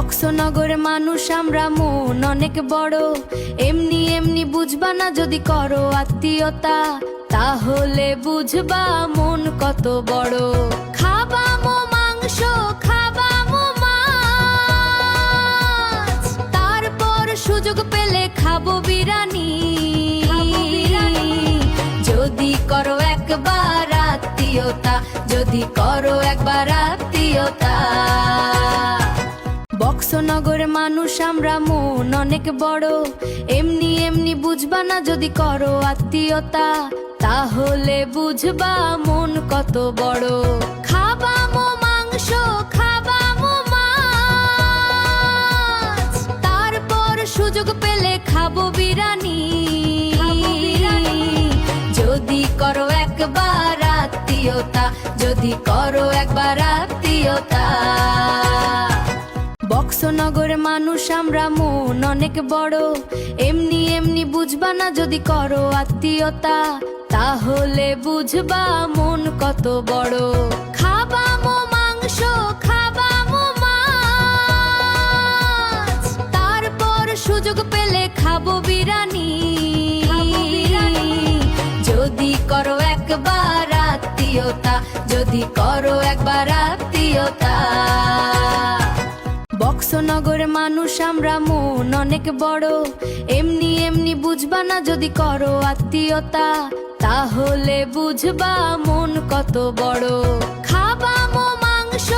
বক্সনগরের মানুষ আমরা, মন অনেক বড়। এমনি এমনি বুঝবা না যদি করো আত্মীয়তা, তাহলে বুঝবা মন কত বড়। খাবা মো মাংস, খাবা মো মাছ, তারপর সুযোগ পেলে খাবো বিরিয়ানি। যদি করো একবার আত্মীয়তা, যদি করো একবার আত্মীয়তা। বক্সনগরের মানুষ আমরা, মন অনেক বড়। এমনি এমনি বুঝবা না যদি করো আত্মীয়তা, তাহলে বুঝবা মন কত বড়। খাবা মো মাংস, খাবা মো মাছ, তারপর সুযোগ পেলে খাবো বিরিয়ানি। যদি করো একবার আত্মীয়তা, যদি করো একবার আত্মীয়তা। বক্সনগরের মানুষ আমরা, মন অনেক বড়। এমনি এমনি বুঝবা না যদি করো আত্মীয়তা, তাহলে বুঝবা মন কত বড়। খাবা মো মাংস, খাবা মো মাছ, তারপর সুযোগ পেলে খাবো বিরিয়ানি। যদি করো একবার আত্মীয়তা, যদি করো একবার আত্মীয়তা। বক্সনগরের মানুষ আমরা, মন অনেক বড়। এমনি এমনি বুঝবা না যদি করো আত্মীয়তা, তাহলে বুঝবা মন কত বড়। খাবা মো মাংস।